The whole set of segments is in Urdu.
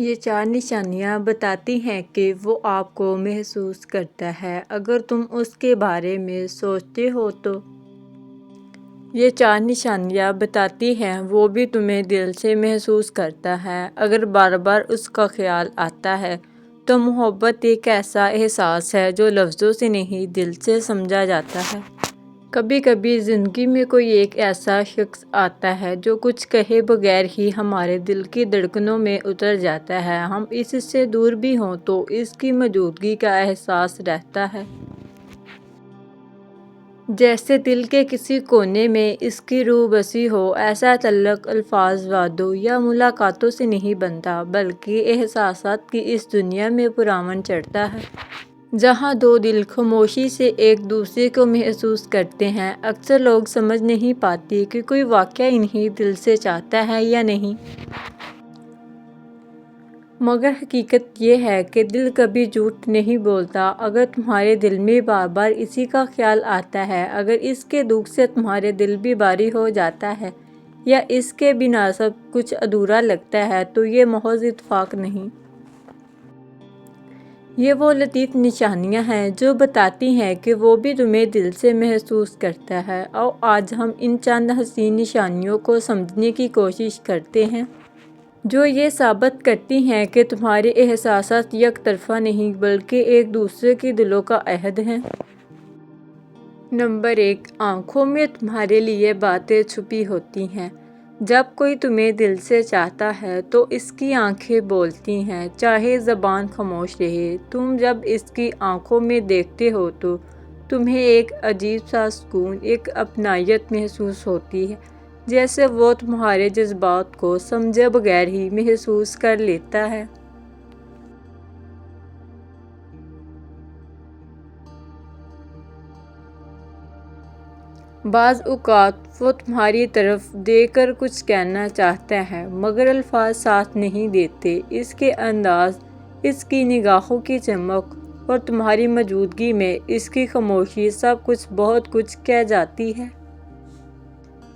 یہ 4 نشانیاں بتاتی ہیں کہ وہ آپ کو محسوس کرتا ہے اگر تم اس کے بارے میں سوچتے ہو تو۔ یہ 4 نشانیاں بتاتی ہیں وہ بھی تمہیں دل سے محسوس کرتا ہے۔ اگر بار بار اس کا خیال آتا ہے تو محبت ایک ایسا احساس ہے جو لفظوں سے نہیں دل سے سمجھا جاتا ہے۔ کبھی کبھی زندگی میں کوئی ایک ایسا شخص آتا ہے جو کچھ کہے بغیر ہی ہمارے دل کی دھڑکنوں میں اتر جاتا ہے۔ ہم اس سے دور بھی ہوں تو اس کی موجودگی کا احساس رہتا ہے۔ جیسے دل کے کسی کونے میں اس کی روح بسی ہو۔ ایسا تعلق الفاظ، وعدوں یا ملاقاتوں سے نہیں بنتا بلکہ احساسات کی اس دنیا میں پرامن چڑھتا ہے جہاں دو دل خاموشی سے ایک دوسرے کو محسوس کرتے ہیں۔ اکثر لوگ سمجھ نہیں پاتے کہ کوئی واقعہ انہیں دل سے چاہتا ہے یا نہیں، مگر حقیقت یہ ہے کہ دل کبھی جھوٹ نہیں بولتا۔ اگر تمہارے دل میں بار بار اسی کا خیال آتا ہے، اگر اس کے دکھ سے تمہارا دل بھی بھاری ہو جاتا ہے یا اس کے بنا سب کچھ ادھورا لگتا ہے تو یہ محض اتفاق نہیں۔ یہ وہ لطیف نشانیاں ہیں جو بتاتی ہیں کہ وہ بھی تمہیں دل سے محسوس کرتا ہے۔ آؤ آج ہم ان چند حسین نشانیوں کو سمجھنے کی کوشش کرتے ہیں جو یہ ثابت کرتی ہیں کہ تمہارے احساسات یک طرفہ نہیں بلکہ ایک دوسرے کے دلوں کا عہد ہیں۔ نمبر 1، آنکھوں میں تمہارے لیے باتیں چھپی ہوتی ہیں۔ جب کوئی تمہیں دل سے چاہتا ہے تو اس کی آنکھیں بولتی ہیں، چاہے زبان خاموش رہے۔ تم جب اس کی آنکھوں میں دیکھتے ہو تو تمہیں ایک عجیب سا سکون، ایک اپنائیت محسوس ہوتی ہے، جیسے وہ تمہارے جذبات کو سمجھے بغیر ہی محسوس کر لیتا ہے۔ بعض اوقات وہ تمہاری طرف دیکھ کر کچھ کہنا چاہتا ہے مگر الفاظ ساتھ نہیں دیتے۔ اس کے انداز، اس کی نگاہوں کی چمک اور تمہاری موجودگی میں اس کی خاموشی سب کچھ بہت کچھ کہہ جاتی ہے۔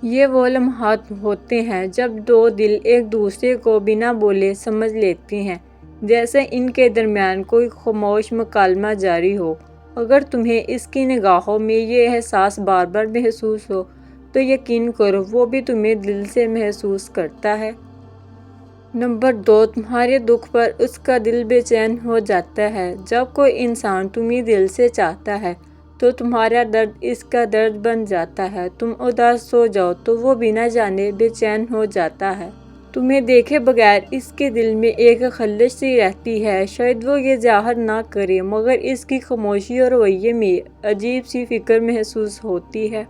یہ وہ لمحات ہوتے ہیں جب دو دل ایک دوسرے کو بنا بولے سمجھ لیتے ہیں، جیسے ان کے درمیان کوئی خاموش مکالمہ جاری ہو۔ اگر تمہیں اس کی نگاہوں میں یہ احساس بار بار محسوس ہو تو یقین کرو وہ بھی تمہیں دل سے محسوس کرتا ہے۔ نمبر 2، تمہارے دکھ پر اس کا دل بے چین ہو جاتا ہے۔ جب کوئی انسان تمہیں دل سے چاہتا ہے تو تمہارا درد اس کا درد بن جاتا ہے۔ تم اداس ہو جاؤ تو وہ بنا جانے بے چین ہو جاتا ہے۔ تمہیں دیکھے بغیر اس کے دل میں ایک خلش سی رہتی ہے۔ شاید وہ یہ ظاہر نہ کرے مگر اس کی خاموشی اور رویے میں عجیب سی فکر محسوس ہوتی ہے۔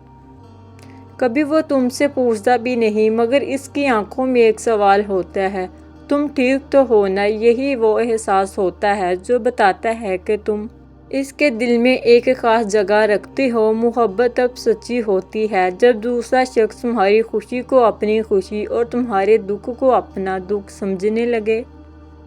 کبھی وہ تم سے پوچھتا بھی نہیں مگر اس کی آنکھوں میں ایک سوال ہوتا ہے، تم ٹھیک تو ہو نا؟ یہی وہ احساس ہوتا ہے جو بتاتا ہے کہ تم اس کے دل میں ایک خاص جگہ رکھتے ہو۔ محبت تب سچی ہوتی ہے جب دوسرا شخص تمہاری خوشی کو اپنی خوشی اور تمہارے دکھ کو اپنا دکھ سمجھنے لگے۔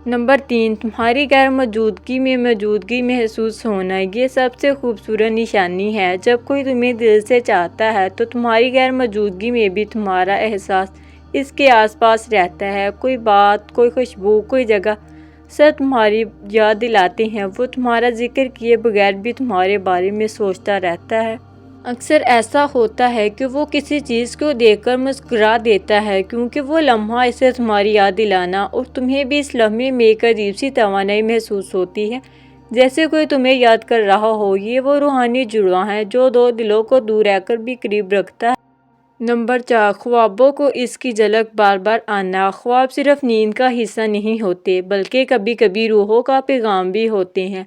نمبر 3، تمہاری غیر موجودگی میں موجودگی محسوس ہونا۔ یہ سب سے خوبصورت نشانی ہے۔ جب کوئی تمہیں دل سے چاہتا ہے تو تمہاری غیر موجودگی میں بھی تمہارا احساس اس کے آس پاس رہتا ہے۔ کوئی بات، کوئی خوشبو، کوئی جگہ سب تمہاری یاد دلاتے ہیں۔ وہ تمہارا ذکر کیے بغیر بھی تمہارے بارے میں سوچتا رہتا ہے۔ اکثر ایسا ہوتا ہے کہ وہ کسی چیز کو دیکھ کر مسکرا دیتا ہے کیونکہ وہ لمحہ اسے تمہاری یاد دلانا اور تمہیں بھی اس لمحے میں ایک عجیب سی توانائی محسوس ہوتی ہے، جیسے کوئی تمہیں یاد کر رہا ہو۔ یہ وہ روحانی جڑواں ہے جو دو دلوں کو دور رہ کر بھی قریب رکھتا ہے۔ نمبر 4، خوابوں کو اس کی جھلک بار بار آنا۔ خواب صرف نیند کا حصہ نہیں ہوتے بلکہ کبھی کبھی روحوں کا پیغام بھی ہوتے ہیں۔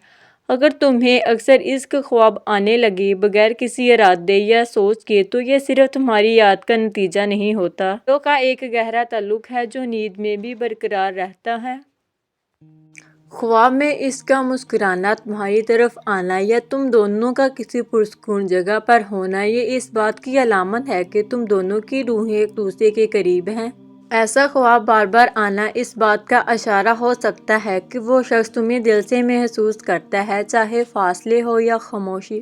اگر تمہیں اکثر اس کے خواب آنے لگے بغیر کسی ارادے یا سوچ کے تو یہ صرف تمہاری یاد کا نتیجہ نہیں ہوتا۔ دلوں کا ایک گہرا تعلق ہے جو نیند میں بھی برقرار رہتا ہے۔ خواب میں اس کا مسکرانا، تمہاری طرف آنا یا تم دونوں کا کسی پرسکون جگہ پر ہونا، یہ اس بات کی علامت ہے کہ تم دونوں کی روحیں ایک دوسرے کے قریب ہیں۔ ایسا خواب بار بار آنا اس بات کا اشارہ ہو سکتا ہے کہ وہ شخص تمہیں دل سے محسوس کرتا ہے، چاہے فاصلے ہو یا خاموشی۔